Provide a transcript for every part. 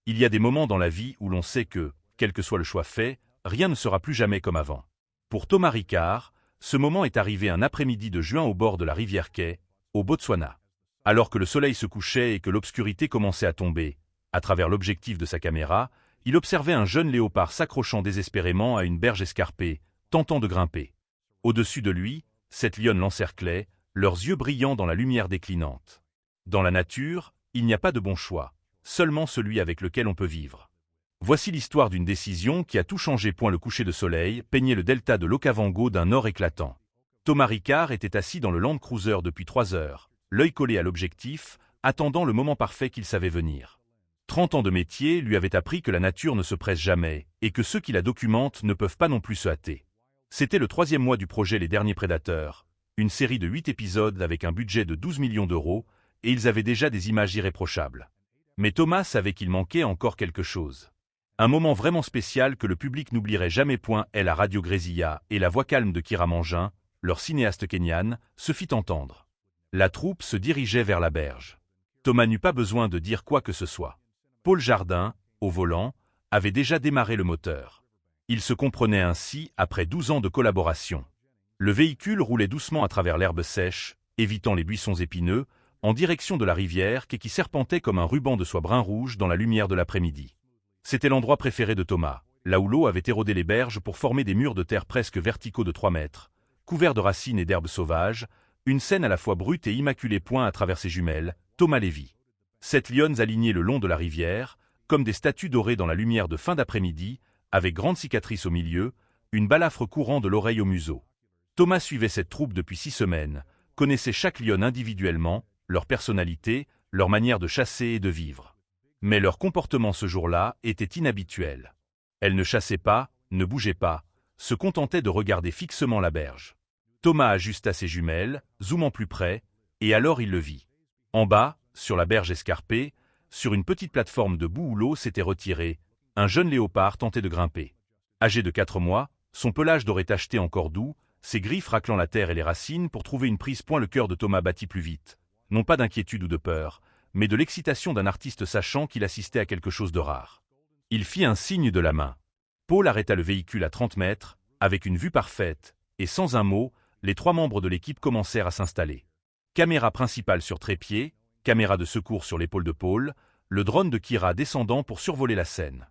Il y a des moments dans la vie où l'on sait que, quel que soit le choix fait, rien ne sera plus jamais comme avant. Pour Thomas Ricard, ce moment est arrivé un après-midi de juin au bord de la rivière Kei, au Botswana. Alors que le soleil se couchait et que l'obscurité commençait à tomber, à travers l'objectif de sa caméra, il observait un jeune léopard s'accrochant désespérément à une berge escarpée, tentant de grimper. Au-dessus de lui, 7 lionnes l'encerclaient, leurs yeux brillant dans la lumière déclinante. Dans la nature, il n'y a pas de bon choix, seulement celui avec lequel on peut vivre. Voici l'histoire d'une décision qui a tout changé. Le coucher de soleil peignait le delta de l'Okavango d'un or éclatant. Thomas Ricard était assis dans le Land Cruiser depuis 3 heures, l'œil collé à l'objectif, attendant le moment parfait qu'il savait venir. 30 ans de métier lui avaient appris que la nature ne se presse jamais, et que ceux qui la documentent ne peuvent pas non plus se hâter. C'était le 3e mois du projet Les Derniers Prédateurs, une série de 8 épisodes avec un budget de 12 millions d'euros, et ils avaient déjà des images irréprochables. Mais Thomas savait qu'il manquait encore quelque chose. Un moment vraiment spécial que le public n'oublierait jamais. Est la radio Grésilla et la voix calme de Kira Mangin, leur cinéaste kényane, se fit entendre. La troupe se dirigeait vers la berge. Thomas n'eut pas besoin de dire quoi que ce soit. Paul Jardin, au volant, avait déjà démarré le moteur. Ils se comprenaient ainsi après 12 ans de collaboration. Le véhicule roulait doucement à travers l'herbe sèche, évitant les buissons épineux, en direction de la rivière qui serpentait comme un ruban de soie brun-rouge dans la lumière de l'après-midi. C'était l'endroit préféré de Thomas, là où l'eau avait érodé les berges pour former des murs de terre presque verticaux de 3 mètres, couverts de racines et d'herbes sauvages, une scène à la fois brute et immaculée. À travers ses jumelles, Thomas les vit. 7 lionnes alignées le long de la rivière, comme des statues dorées dans la lumière de fin d'après-midi, avec grandes cicatrices au milieu, une balafre courant de l'oreille au museau. Thomas suivait cette troupe depuis 6 semaines, connaissait chaque lionne individuellement, leur personnalité, leur manière de chasser et de vivre. Mais leur comportement ce jour-là était inhabituel. Elles ne chassaient pas, ne bougeaient pas, se contentaient de regarder fixement la berge. Thomas ajusta ses jumelles, zoomant plus près, et alors il le vit. En bas, sur la berge escarpée, sur une petite plateforme de boue où l'eau s'était retirée, un jeune léopard tentait de grimper. Âgé de 4 mois, son pelage doré tacheté encore doux, ses griffes raclant la terre et les racines pour trouver une prise. Le cœur de Thomas battit plus vite, non pas d'inquiétude ou de peur, mais de l'excitation d'un artiste sachant qu'il assistait à quelque chose de rare. Il fit un signe de la main. Paul arrêta le véhicule à 30 mètres, avec une vue parfaite, et sans un mot, les 3 membres de l'équipe commencèrent à s'installer. Caméra principale sur trépied, caméra de secours sur l'épaule de Paul, le drone de Kira descendant pour survoler la scène.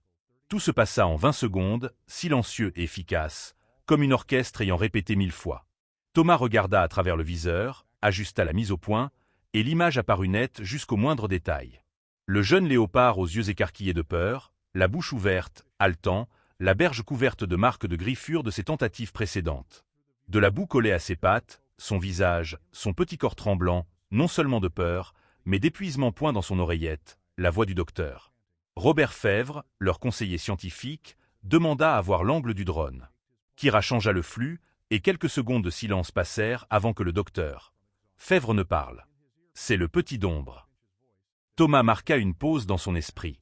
Tout se passa en 20 secondes, silencieux et efficace, comme une orchestre ayant répété 1000 fois. Thomas regarda à travers le viseur, ajusta la mise au point, et l'image apparut nette jusqu'au moindre détail. Le jeune léopard aux yeux écarquillés de peur, la bouche ouverte, haletant, la berge couverte de marques de griffures de ses tentatives précédentes. De la boue collée à ses pattes, son visage, son petit corps tremblant, non seulement de peur, mais d'épuisement. Dans son oreillette, la voix du docteur. Robert Fèvre, leur conseiller scientifique, demanda à voir l'angle du drone. Kira changea le flux, et quelques secondes de silence passèrent avant que le docteur Fèvre ne parle. C'est le petit d'Ombre. Thomas marqua une pause dans son esprit.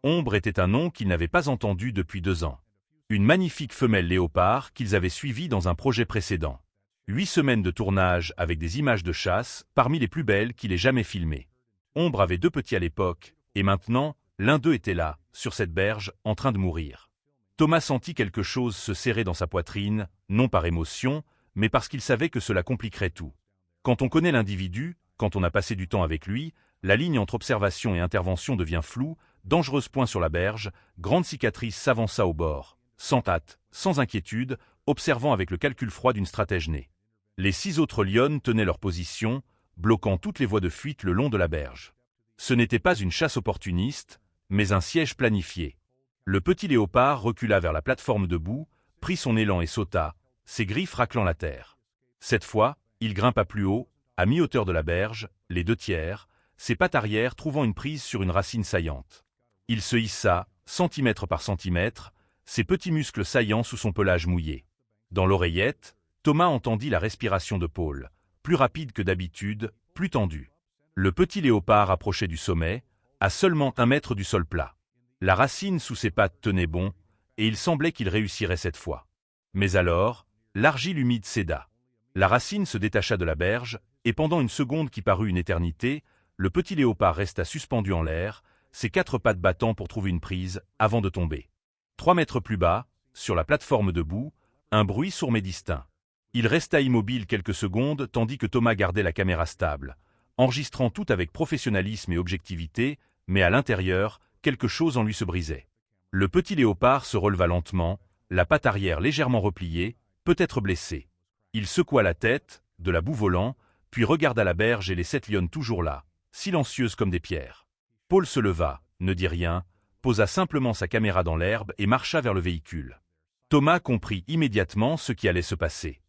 Ombre était un nom qu'il n'avait pas entendu depuis 2 ans. Une magnifique femelle léopard qu'ils avaient suivie dans un projet précédent. 8 semaines de tournage avec des images de chasse, parmi les plus belles qu'il ait jamais filmées. Ombre avait 2 petits à l'époque, et maintenant, l'un d'eux était là, sur cette berge, en train de mourir. Thomas sentit quelque chose se serrer dans sa poitrine, non par émotion, mais parce qu'il savait que cela compliquerait tout. Quand on connaît l'individu, quand on a passé du temps avec lui, la ligne entre observation et intervention devient floue, dangereuse. Sur la berge, grande cicatrice s'avança au bord, sans hâte, sans inquiétude, observant avec le calcul froid d'une stratège née. Les 6 autres lionnes tenaient leur position, bloquant toutes les voies de fuite le long de la berge. Ce n'était pas une chasse opportuniste, mais un siège planifié. Le petit léopard recula vers la plateforme de boue, prit son élan et sauta, ses griffes raclant la terre. Cette fois, il grimpa plus haut, à mi-hauteur de la berge, les 2 tiers, ses pattes arrière trouvant une prise sur une racine saillante. Il se hissa, centimètre par centimètre, ses petits muscles saillants sous son pelage mouillé. Dans l'oreillette, Thomas entendit la respiration de Paul, plus rapide que d'habitude, plus tendue. Le petit léopard approchait du sommet, à seulement 1 mètre du sol plat. La racine sous ses pattes tenait bon, et il semblait qu'il réussirait cette fois. Mais alors, l'argile humide céda. La racine se détacha de la berge, et pendant une seconde qui parut une éternité, le petit léopard resta suspendu en l'air, ses 4 pattes battant pour trouver une prise, avant de tomber. 3 mètres plus bas, sur la plateforme debout, un bruit sourd mais distinct. Il resta immobile quelques secondes tandis que Thomas gardait la caméra stable, enregistrant tout avec professionnalisme et objectivité, mais à l'intérieur, quelque chose en lui se brisait. Le petit léopard se releva lentement, la patte arrière légèrement repliée, peut-être blessé. Il secoua la tête, de la boue volant, puis regarda la berge et les 7 lionnes toujours là, silencieuses comme des pierres. Paul se leva, ne dit rien, posa simplement sa caméra dans l'herbe et marcha vers le véhicule. Thomas comprit immédiatement ce qui allait se passer.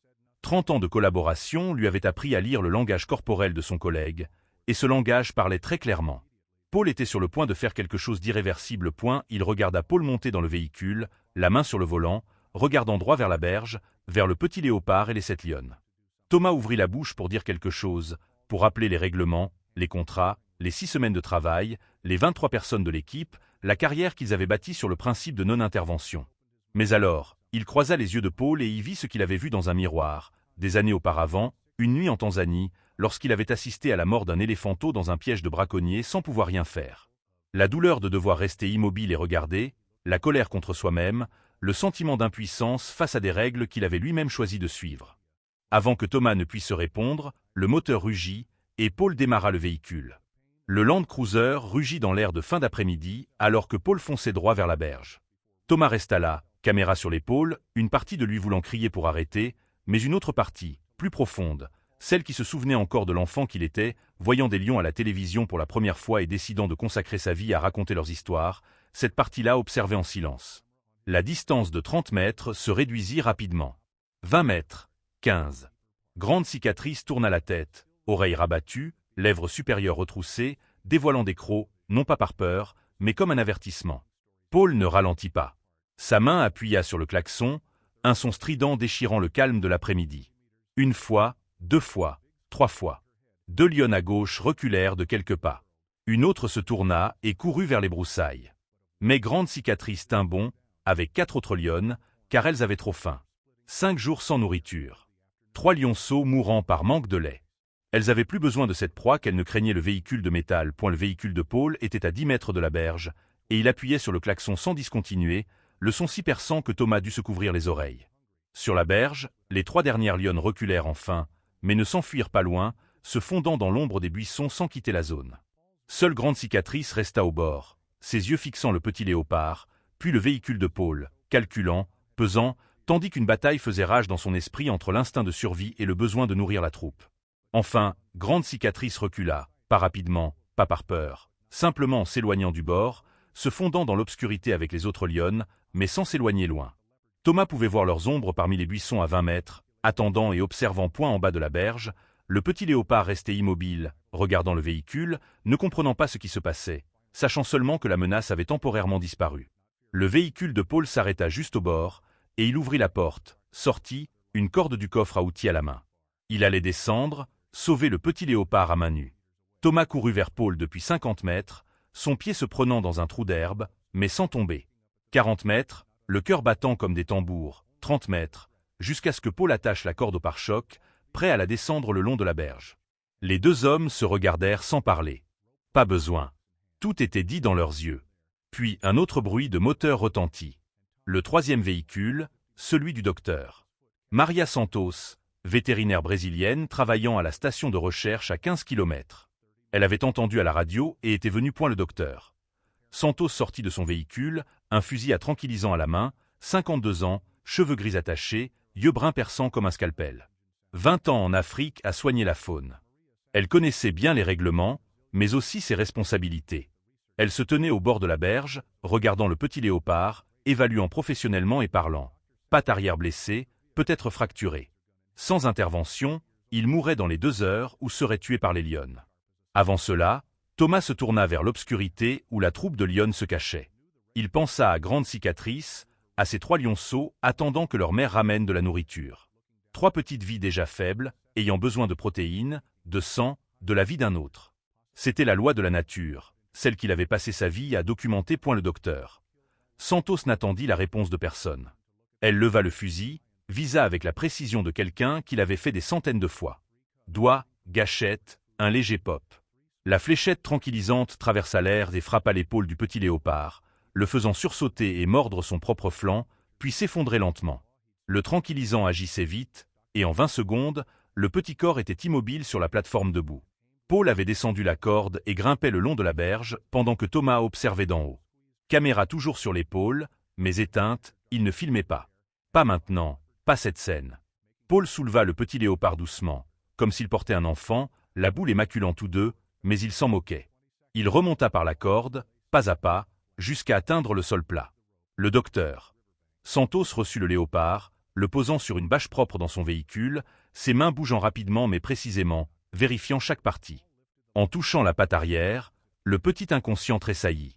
30 ans de collaboration lui avaient appris à lire le langage corporel de son collègue, et ce langage parlait très clairement. Paul était sur le point de faire quelque chose d'irréversible. Il regarda Paul monter dans le véhicule, la main sur le volant, regardant droit vers la berge, vers le petit léopard et les 7 lionnes. Thomas ouvrit la bouche pour dire quelque chose, pour rappeler les règlements, les contrats, les 6 semaines de travail, les 23 personnes de l'équipe, la carrière qu'ils avaient bâtie sur le principe de non-intervention. Mais alors, il croisa les yeux de Paul et y vit ce qu'il avait vu dans un miroir, des années auparavant, une nuit en Tanzanie, lorsqu'il avait assisté à la mort d'un éléphanteau dans un piège de braconnier sans pouvoir rien faire. La douleur de devoir rester immobile et regarder, la colère contre soi-même, le sentiment d'impuissance face à des règles qu'il avait lui-même choisi de suivre. Avant que Thomas ne puisse répondre, le moteur rugit, et Paul démarra le véhicule. Le Land Cruiser rugit dans l'air de fin d'après-midi, alors que Paul fonçait droit vers la berge. Thomas resta là, caméra sur l'épaule, une partie de lui voulant crier pour arrêter, mais une autre partie, plus profonde, celle qui se souvenait encore de l'enfant qu'il était, voyant des lions à la télévision pour la première fois et décidant de consacrer sa vie à raconter leurs histoires, cette partie-là observait en silence. La distance de 30 mètres se réduisit rapidement. 20 mètres, 15. Grande cicatrice tourna la tête, oreilles rabattues, lèvres supérieures retroussées, dévoilant des crocs, non pas par peur, mais comme un avertissement. Paul ne ralentit pas. Sa main appuya sur le klaxon, un son strident déchirant le calme de l'après-midi. 1 fois, 2 fois, 3 fois. 2 lionnes à gauche reculèrent de quelques pas. Une autre se tourna et courut vers les broussailles. Mais Grande cicatrice tint bon, avec 4 autres lionnes, car elles avaient trop faim. 5 jours sans nourriture. 3 lionceaux mourant par manque de lait. Elles avaient plus besoin de cette proie qu'elles ne craignaient le véhicule de métal. Le véhicule de Paul était à 10 mètres de la berge, et il appuyait sur le klaxon sans discontinuer, le son si perçant que Thomas dut se couvrir les oreilles. Sur la berge, les 3 dernières lionnes reculèrent enfin, mais ne s'enfuirent pas loin, se fondant dans l'ombre des buissons sans quitter la zone. Seule Grande cicatrice resta au bord, ses yeux fixant le petit léopard, puis le véhicule de Paul, calculant, pesant, tandis qu'une bataille faisait rage dans son esprit entre l'instinct de survie et le besoin de nourrir la troupe. Enfin, Grande cicatrice recula, pas rapidement, pas par peur, simplement en s'éloignant du bord, se fondant dans l'obscurité avec les autres lionnes, mais sans s'éloigner loin. Thomas pouvait voir leurs ombres parmi les buissons à 20 mètres, attendant et observant point en bas de la berge, le petit léopard restait immobile, regardant le véhicule, ne comprenant pas ce qui se passait, sachant seulement que la menace avait temporairement disparu. Le véhicule de Paul s'arrêta juste au bord, et il ouvrit la porte, sortit, une corde du coffre à outils à la main. Il allait descendre, sauver le petit léopard à main nue. Thomas courut vers Paul depuis 50 mètres, son pied se prenant dans un trou d'herbe, mais sans tomber. 40 mètres, le cœur battant comme des tambours, 30 mètres, jusqu'à ce que Paul attache la corde au pare-choc, prêt à la descendre le long de la berge. Les 2 hommes se regardèrent sans parler. Pas besoin. Tout était dit dans leurs yeux. Puis un autre bruit de moteur retentit. Le 3e véhicule, celui du docteur. Maria Santos, vétérinaire brésilienne travaillant à la station de recherche à 15 km. Elle avait entendu à la radio et était venue point le docteur. Santos sortit de son véhicule, un fusil à tranquillisant à la main, 52 ans, cheveux gris attachés, yeux bruns perçants comme un scalpel. 20 ans en Afrique à soigner la faune. Elle connaissait bien les règlements, mais aussi ses responsabilités. Elle se tenait au bord de la berge, regardant le petit léopard, évaluant professionnellement et parlant. Patte arrière blessée, peut-être fracturée. Sans intervention, il mourrait dans les 2 heures ou serait tué par les lionnes. Avant cela, Thomas se tourna vers l'obscurité où la troupe de lionnes se cachait. Il pensa à Grande cicatrice, à ces 3 lionceaux attendant que leur mère ramène de la nourriture. 3 petites vies déjà faibles, ayant besoin de protéines, de sang, de la vie d'un autre. C'était la loi de la nature, celle qu'il avait passé sa vie à documenter. Point le docteur. Santos n'attendit la réponse de personne. Elle leva le fusil, visa avec la précision de quelqu'un qui l'avait fait des centaines de fois. Doigt, gâchette, un léger pop. La fléchette tranquillisante traversa l'air et frappa l'épaule du petit léopard, le faisant sursauter et mordre son propre flanc, puis s'effondrer lentement. Le tranquillisant agissait vite, et en 20 secondes, le petit corps était immobile sur la plateforme debout. Paul avait descendu la corde et grimpait le long de la berge, pendant que Thomas observait d'en haut. Caméra toujours sur l'épaule, mais éteinte, il ne filmait pas. Pas maintenant, pas cette scène. Paul souleva le petit léopard doucement, comme s'il portait un enfant, la boue les maculant tous deux, mais il s'en moquait. Il remonta par la corde, pas à pas, jusqu'à atteindre le sol plat. Le docteur Santos reçut le léopard, le posant sur une bâche propre dans son véhicule, ses mains bougeant rapidement mais précisément, vérifiant chaque partie. En touchant la patte arrière, le petit inconscient tressaillit.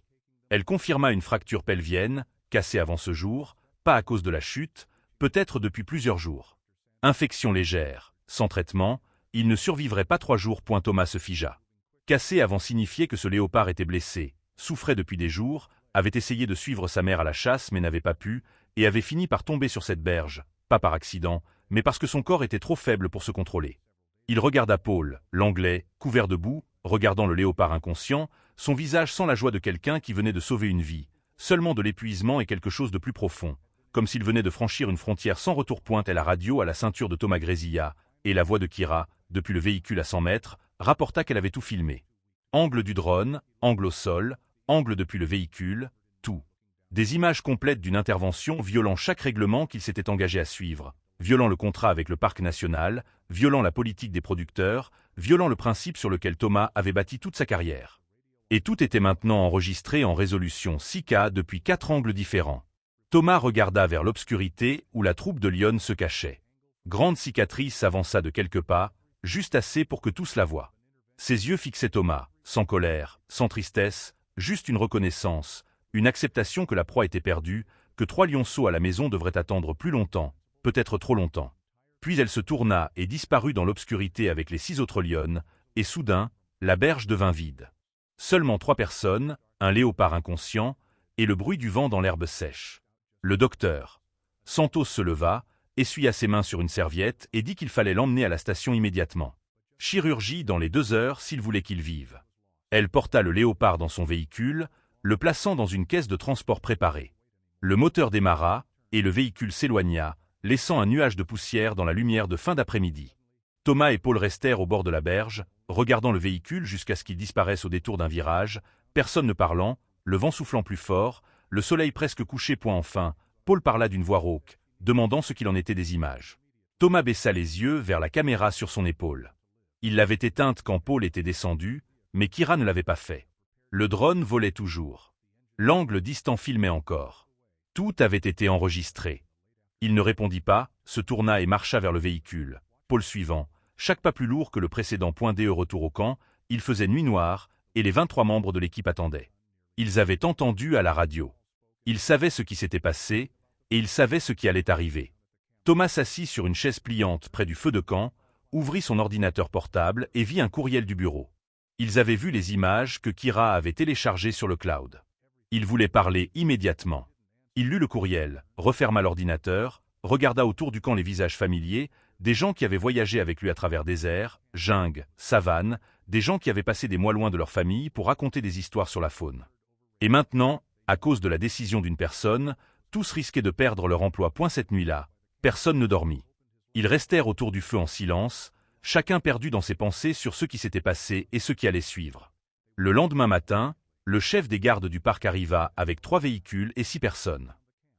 Elle confirma une fracture pelvienne, cassée avant ce jour, pas à cause de la chute, peut-être depuis plusieurs jours. Infection légère, sans traitement, il ne survivrait pas 3 jours. Thomas se figea. Cassé avant signifiait que ce léopard était blessé, souffrait depuis des jours, avait essayé de suivre sa mère à la chasse mais n'avait pas pu, et avait fini par tomber sur cette berge, pas par accident, mais parce que son corps était trop faible pour se contrôler. Il regarda Paul, l'Anglais, couvert de boue, regardant le léopard inconscient, son visage sans la joie de quelqu'un qui venait de sauver une vie, seulement de l'épuisement et quelque chose de plus profond, comme s'il venait de franchir une frontière sans retour. Et la radio à la ceinture de Thomas grésilla, et la voix de Kira, depuis le véhicule à 100 mètres, rapporta qu'elle avait tout filmé. Angle du drone, angle au sol, angle depuis le véhicule, tout. Des images complètes d'une intervention violant chaque règlement qu'il s'était engagé à suivre, violant le contrat avec le parc national, violant la politique des producteurs, violant le principe sur lequel Thomas avait bâti toute sa carrière. Et tout était maintenant enregistré en résolution 6K depuis 4 angles différents. Thomas regarda vers l'obscurité où la troupe de Lyon se cachait. Grande cicatrice s'avança de quelques pas, juste assez pour que tous la voient. Ses yeux fixaient Thomas, sans colère, sans tristesse, juste une reconnaissance, une acceptation que la proie était perdue, que 3 lionceaux à la maison devraient attendre plus longtemps, peut-être trop longtemps. Puis elle se tourna et disparut dans l'obscurité avec les 6 autres lionnes, et soudain, la berge devint vide. Seulement 3 personnes, un léopard inconscient, et le bruit du vent dans l'herbe sèche. Le docteur Santos se leva, essuya ses mains sur une serviette et dit qu'il fallait l'emmener à la station immédiatement. Chirurgie dans les 2 heures s'il voulait qu'il vive. Elle porta le léopard dans son véhicule, le plaçant dans une caisse de transport préparée. Le moteur démarra, et le véhicule s'éloigna, laissant un nuage de poussière dans la lumière de fin d'après-midi. Thomas et Paul restèrent au bord de la berge, regardant le véhicule jusqu'à ce qu'il disparaisse au détour d'un virage, personne ne parlant, le vent soufflant plus fort, le soleil presque couché. Enfin, Paul parla d'une voix rauque, demandant ce qu'il en était des images. Thomas baissa les yeux vers la caméra sur son épaule. Il l'avait éteinte quand Paul était descendu, mais Kira ne l'avait pas fait. Le drone volait toujours. L'angle distant filmait encore. Tout avait été enregistré. Il ne répondit pas, se tourna et marcha vers le véhicule. Paul suivant, chaque pas plus lourd que le précédent. Retour au camp, il faisait nuit noire, et les 23 membres de l'équipe attendaient. Ils avaient entendu à la radio. Ils savaient ce qui s'était passé, et ils savaient ce qui allait arriver. Thomas s'assit sur une chaise pliante près du feu de camp, ouvrit son ordinateur portable et vit un courriel du bureau. Ils avaient vu les images que Kira avait téléchargées sur le cloud. Il voulait parler immédiatement. Il lut le courriel, referma l'ordinateur, regarda autour du camp les visages familiers, des gens qui avaient voyagé avec lui à travers déserts, jungle, savane, des gens qui avaient passé des mois loin de leur famille pour raconter des histoires sur la faune. Et maintenant, à cause de la décision d'une personne, tous risquaient de perdre leur emploi. Cette nuit-là, personne ne dormit. Ils restèrent autour du feu en silence, chacun perdu dans ses pensées sur ce qui s'était passé et ce qui allait suivre. Le lendemain matin, le chef des gardes du parc arriva avec 3 véhicules et 6 personnes.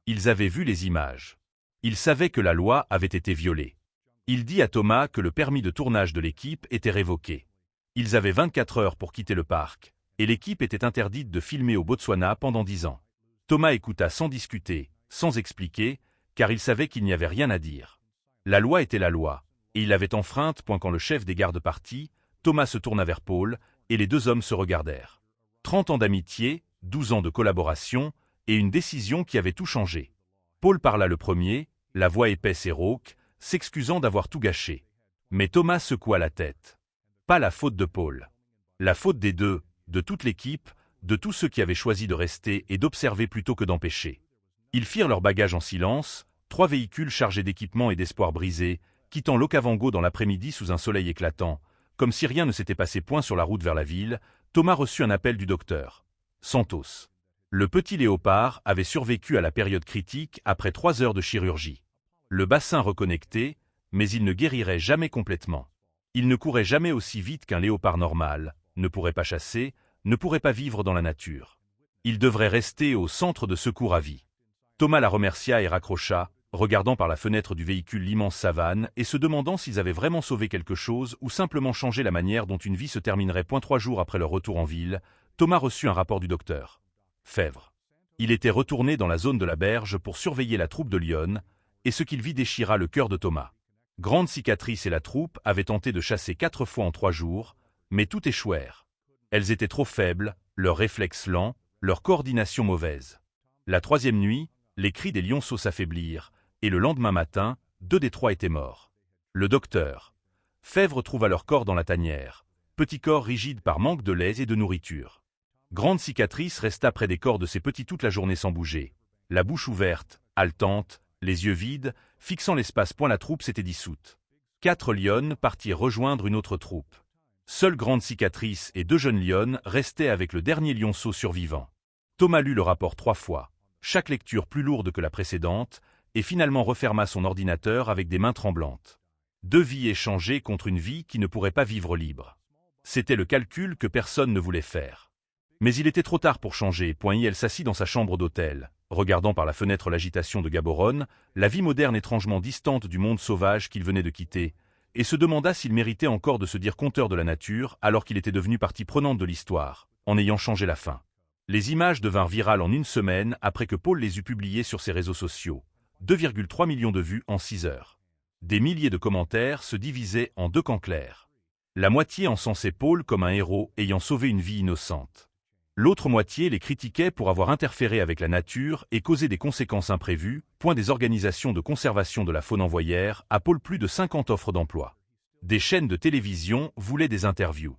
Ils avaient vu les images. Ils savaient que la loi avait été violée. Il dit à Thomas que le permis de tournage de l'équipe était révoqué. Ils avaient 24 heures pour quitter le parc, et l'équipe était interdite de filmer au Botswana pendant 10 ans. Thomas écouta sans discuter, sans expliquer, car il savait qu'il n'y avait rien à dire. La loi était la loi, et il l'avait enfreinte. Quand le chef des gardes partit, Thomas se tourna vers Paul, et les 2 hommes se regardèrent. 30 ans d'amitié, 12 ans de collaboration, et une décision qui avait tout changé. Paul parla le premier, la voix épaisse et rauque, s'excusant d'avoir tout gâché. Mais Thomas secoua la tête. Pas la faute de Paul. La faute des 2, de toute l'équipe, de tous ceux qui avaient choisi de rester et d'observer plutôt que d'empêcher. Ils firent leur bagage en silence, 3 véhicules chargés d'équipements et d'espoir brisés, quittant l'Okavango dans l'après-midi sous un soleil éclatant, comme si rien ne s'était passé point sur la route vers la ville, Thomas reçut un appel du docteur Santos. Le petit léopard avait survécu à la période critique après 3 heures de chirurgie. Le bassin reconnecté, mais il ne guérirait jamais complètement. Il ne courait jamais aussi vite qu'un léopard normal, ne pourrait pas chasser, ne pourrait pas vivre dans la nature. Il devrait rester au centre de secours à vie. Thomas la remercia et raccrocha, regardant par la fenêtre du véhicule l'immense savane et se demandant s'ils avaient vraiment sauvé quelque chose ou simplement changé la manière dont une vie se terminerait. 3 jours après leur retour en ville, Thomas reçut un rapport du docteur Fèvre. Il était retourné dans la zone de la berge pour surveiller la troupe de Lyon, et ce qu'il vit déchira le cœur de Thomas. Grande Cicatrice et la troupe avaient tenté de chasser 4 fois en 3 jours, mais tout échouèrent. Elles étaient trop faibles, leurs réflexes lents, leur coordination mauvaise. La 3e nuit, les cris des lionceaux s'affaiblirent, et le lendemain matin, 2 des 3 étaient morts. Le docteur Fèvre trouva leur corps dans la tanière, petit corps rigide par manque de lait et de nourriture. Grande Cicatrice resta près des corps de ses petits toute la journée sans bouger, la bouche ouverte, haletante, les yeux vides, fixant l'espace. La troupe s'était dissoute. 4 lionnes partirent rejoindre une autre troupe. Seule Grande Cicatrice et 2 jeunes lionnes restaient avec le dernier lionceau survivant. Thomas lut le rapport 3 fois, chaque lecture plus lourde que la précédente, et finalement referma son ordinateur avec des mains tremblantes. 2 vies échangées contre une vie qui ne pourrait pas vivre libre. C'était le calcul que personne ne voulait faire. Mais il était trop tard pour changer. Elle s'assit dans sa chambre d'hôtel, regardant par la fenêtre l'agitation de Gaborone, la vie moderne étrangement distante du monde sauvage qu'il venait de quitter, et se demanda s'il méritait encore de se dire conteur de la nature alors qu'il était devenu partie prenante de l'histoire, en ayant changé la fin. Les images devinrent virales en 1 semaine après que Paul les eut publiées sur ses réseaux sociaux. 2,3 millions de vues en 6 heures. Des milliers de commentaires se divisaient en 2 camps clairs. La moitié encensait Paul comme un héros ayant sauvé une vie innocente. L'autre moitié les critiquait pour avoir interféré avec la nature et causé des conséquences imprévues. Des organisations de conservation de la faune envoyèrent à Paul plus de 50 offres d'emploi. Des chaînes de télévision voulaient des interviews.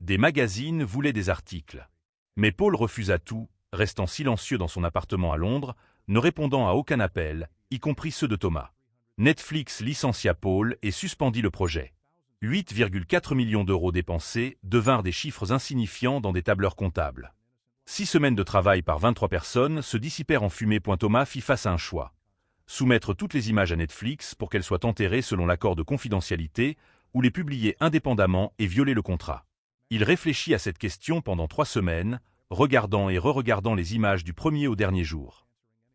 Des magazines voulaient des articles. Mais Paul refusa tout, restant silencieux dans son appartement à Londres, ne répondant à aucun appel, y compris ceux de Thomas. Netflix licencia Paul et suspendit le projet. 8,4 millions d'euros dépensés devinrent des chiffres insignifiants dans des tableurs comptables. 6 semaines de travail par 23 personnes se dissipèrent en fumée. Thomas fit face à un choix. Soumettre toutes les images à Netflix pour qu'elles soient enterrées selon l'accord de confidentialité, ou les publier indépendamment et violer le contrat. Il réfléchit à cette question pendant 3 semaines, regardant et re-regardant les images du premier au dernier jour.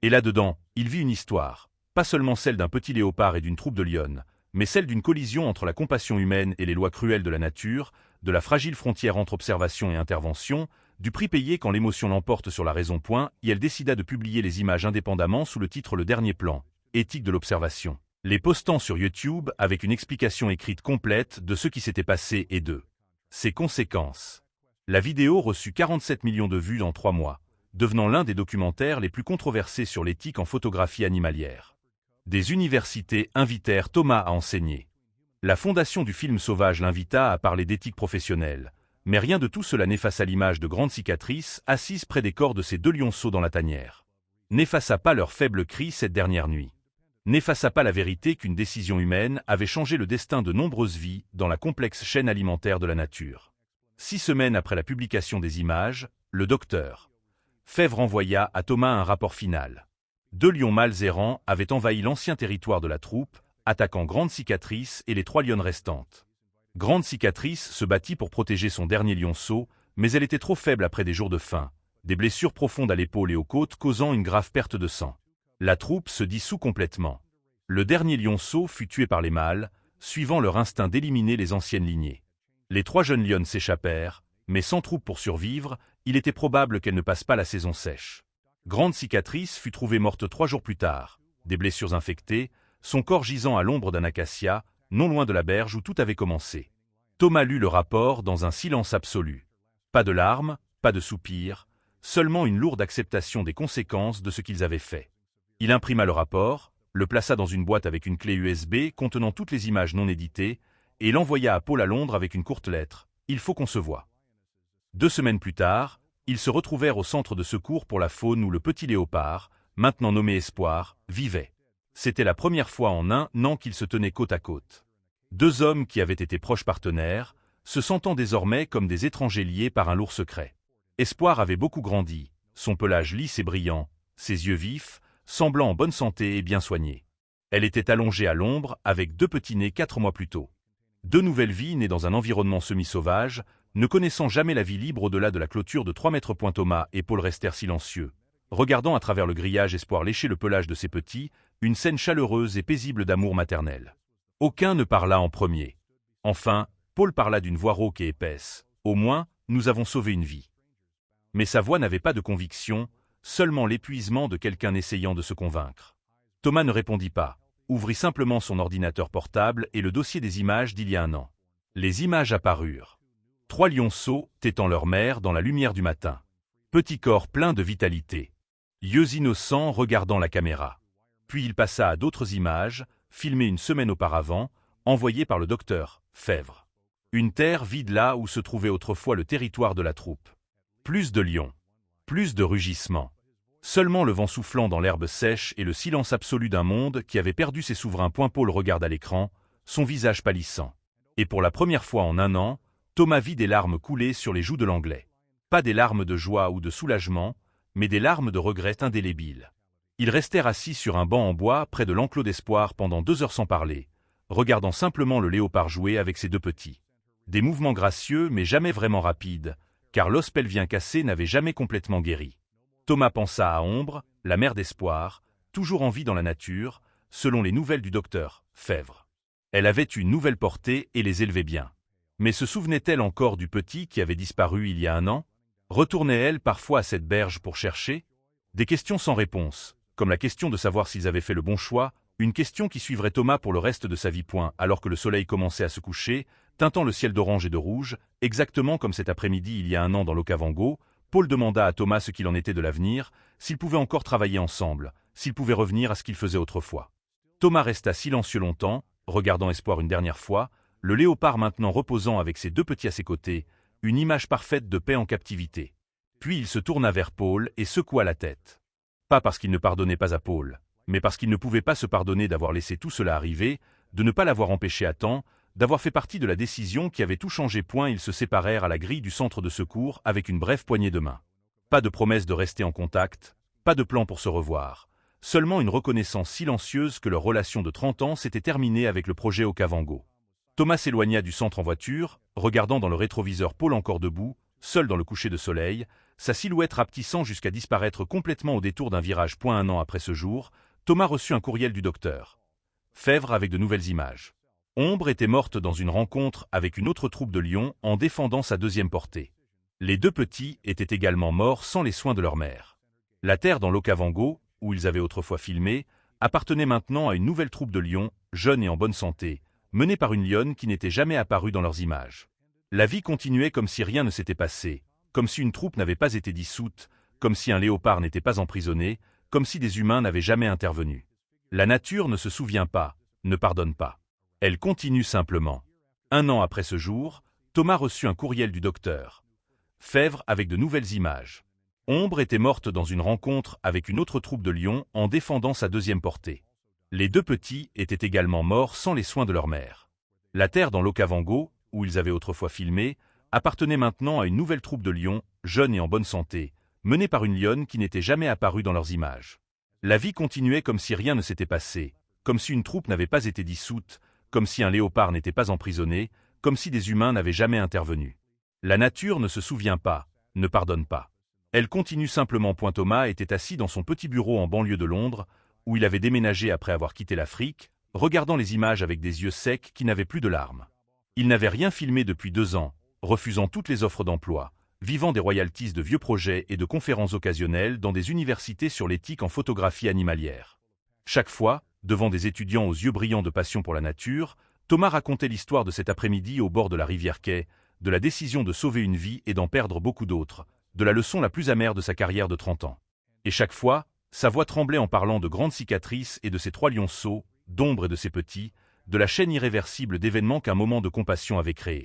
Et là-dedans, il vit une histoire, pas seulement celle d'un petit léopard et d'une troupe de lionnes, mais celle d'une collision entre la compassion humaine et les lois cruelles de la nature, de la fragile frontière entre observation et intervention, du prix payé quand l'émotion l'emporte sur la raison. Et elle décida de publier les images indépendamment sous le titre Le Dernier Plan, éthique de l'observation, les postant sur YouTube avec une explication écrite complète de ce qui s'était passé et de ses conséquences. La vidéo reçut 47 millions de vues en 3 mois, devenant l'un des documentaires les plus controversés sur l'éthique en photographie animalière. Des universités invitèrent Thomas à enseigner. La fondation du film sauvage l'invita à parler d'éthique professionnelle, mais rien de tout cela n'effaça l'image de Grande Cicatrice assise près des corps de ces 2 lionceaux dans la tanière. N'effaça pas leurs faibles cris cette dernière nuit. N'effaça pas la vérité qu'une décision humaine avait changé le destin de nombreuses vies dans la complexe chaîne alimentaire de la nature. 6 semaines après la publication des images, le docteur Fèvre envoya à Thomas un rapport final. 2 lions mâles errants avaient envahi l'ancien territoire de la troupe, attaquant Grande Cicatrice et les 3 lionnes restantes. Grande Cicatrice se battit pour protéger son dernier lionceau, mais elle était trop faible après des jours de faim, des blessures profondes à l'épaule et aux côtes causant une grave perte de sang. La troupe se dissout complètement. Le dernier lionceau fut tué par les mâles, suivant leur instinct d'éliminer les anciennes lignées. Les 3 jeunes lionnes s'échappèrent, mais sans troupe pour survivre, il était probable qu'elles ne passent pas la saison sèche. Grande Cicatrice fut trouvée morte 3 jours plus tard, des blessures infectées, son corps gisant à l'ombre d'un acacia, non loin de la berge où tout avait commencé. Thomas lut le rapport dans un silence absolu. Pas de larmes, pas de soupirs, seulement une lourde acceptation des conséquences de ce qu'ils avaient fait. Il imprima le rapport, le plaça dans une boîte avec une clé USB contenant toutes les images non éditées, et l'envoya à Paul à Londres avec une courte lettre. « Il faut qu'on se voie ». 2 semaines plus tard, ils se retrouvèrent au centre de secours pour la faune où le petit léopard, maintenant nommé Espoir, vivait. C'était la première fois en 1 an qu'ils se tenaient côte à côte. 2 hommes qui avaient été proches partenaires, se sentant désormais comme des étrangers liés par un lourd secret. Espoir avait beaucoup grandi, son pelage lisse et brillant, ses yeux vifs, semblant en bonne santé et bien soignés. Elle était allongée à l'ombre avec 2 petits-nés 4 mois plus tôt. 2 nouvelles vies nées dans un environnement semi-sauvage, ne connaissant jamais la vie libre au-delà de la clôture de 3 mètres. Thomas et Paul restèrent silencieux, regardant à travers le grillage Espoir lécher le pelage de ses petits, une scène chaleureuse et paisible d'amour maternel. Aucun ne parla en premier. Enfin, Paul parla d'une voix rauque et épaisse. « Au moins, nous avons sauvé une vie. » Mais sa voix n'avait pas de conviction, seulement l'épuisement de quelqu'un essayant de se convaincre. Thomas ne répondit pas, ouvrit simplement son ordinateur portable et le dossier des images d'il y a un an. Les images apparurent. 3 lionceaux tétant leur mère dans la lumière du matin. Petit corps plein de vitalité. Yeux innocents regardant la caméra. Puis il passa à d'autres images, filmées une semaine auparavant, envoyées par le docteur Fèvre. Une terre vide là où se trouvait autrefois le territoire de la troupe. Plus de lions. Plus de rugissements. Seulement le vent soufflant dans l'herbe sèche et le silence absolu d'un monde qui avait perdu ses souverains. Paul regarde à l'écran, son visage pâlissant. Et pour la première fois en un an, Thomas vit des larmes couler sur les joues de l'Anglais. Pas des larmes de joie ou de soulagement, mais des larmes de regret indélébiles. Ils restèrent assis sur un banc en bois près de l'enclos d'Espoir pendant 2 heures sans parler, regardant simplement le léopard jouer avec ses 2 petits. Des mouvements gracieux mais jamais vraiment rapides, car l'os pelvien cassé n'avait jamais complètement guéri. Thomas pensa à Ombre, la mère d'Espoir, toujours en vie dans la nature, selon les nouvelles du docteur Fèvre. Elle avait une nouvelle portée et les élevait bien. Mais se souvenait-elle encore du petit qui avait disparu il y a un an? Retournait-elle parfois à cette berge pour chercher? Des questions sans réponse, comme la question de savoir s'ils avaient fait le bon choix, une question qui suivrait Thomas pour le reste de sa vie. Alors que le soleil commençait à se coucher, teintant le ciel d'orange et de rouge, exactement comme cet après-midi il y a un an dans l'Okavango, Paul demanda à Thomas ce qu'il en était de l'avenir, s'ils pouvaient encore travailler ensemble, s'ils pouvaient revenir à ce qu'ils faisaient autrefois. Thomas resta silencieux longtemps, regardant Espoir une dernière fois, le léopard maintenant reposant avec ses 2 petits à ses côtés, une image parfaite de paix en captivité. Puis il se tourna vers Paul et secoua la tête. Pas parce qu'il ne pardonnait pas à Paul, mais parce qu'il ne pouvait pas se pardonner d'avoir laissé tout cela arriver, de ne pas l'avoir empêché à temps, d'avoir fait partie de la décision qui avait tout changé. Ils se séparèrent à la grille du centre de secours avec une brève poignée de main. Pas de promesse de rester en contact, pas de plan pour se revoir, seulement une reconnaissance silencieuse que leur relation de 30 ans s'était terminée avec le projet Okavango. Thomas s'éloigna du centre en voiture, regardant dans le rétroviseur Paul encore debout, seul dans le coucher de soleil, sa silhouette rapetissant jusqu'à disparaître complètement au détour d'un virage. Un an après ce jour, Thomas reçut un courriel du docteur Fèvre avec de nouvelles images. Ombre était morte dans une rencontre avec une autre troupe de lions en défendant sa 2e portée. Les 2 petits étaient également morts sans les soins de leur mère. La terre dans l'Okavango, où ils avaient autrefois filmé, appartenait maintenant à une nouvelle troupe de lions, jeunes et en bonne santé, menée par une lionne qui n'était jamais apparue dans leurs images. La vie continuait comme si rien ne s'était passé, comme si une troupe n'avait pas été dissoute, comme si un léopard n'était pas emprisonné, comme si des humains n'avaient jamais intervenu. La nature ne se souvient pas, ne pardonne pas. Elle continue simplement. 1 an après ce jour, Thomas reçut un courriel du docteur Fèvre avec de nouvelles images. Ombre était morte dans une rencontre avec une autre troupe de lions en défendant sa 2e portée. Les 2 petits étaient également morts sans les soins de leur mère. La terre dans l'Okavango, où ils avaient autrefois filmé, appartenait maintenant à une nouvelle troupe de lions, jeunes et en bonne santé, menée par une lionne qui n'était jamais apparue dans leurs images. La vie continuait comme si rien ne s'était passé, comme si une troupe n'avait pas été dissoute, comme si un léopard n'était pas emprisonné, comme si des humains n'avaient jamais intervenu. La nature ne se souvient pas, ne pardonne pas. Elle continue simplement. Thomas était assis dans son petit bureau en banlieue de Londres, où il avait déménagé après avoir quitté l'Afrique, regardant les images avec des yeux secs qui n'avaient plus de larmes. Il n'avait rien filmé depuis 2 ans, refusant toutes les offres d'emploi, vivant des royalties de vieux projets et de conférences occasionnelles dans des universités sur l'éthique en photographie animalière. Chaque fois, devant des étudiants aux yeux brillants de passion pour la nature, Thomas racontait l'histoire de cet après-midi au bord de la rivière Quai, de la décision de sauver une vie et d'en perdre beaucoup d'autres, de la leçon la plus amère de sa carrière de 30 ans. Et chaque fois, sa voix tremblait en parlant de grandes cicatrices et de ses 3 lionceaux, d'Ombre et de ses petits, de la chaîne irréversible d'événements qu'un moment de compassion avait créé.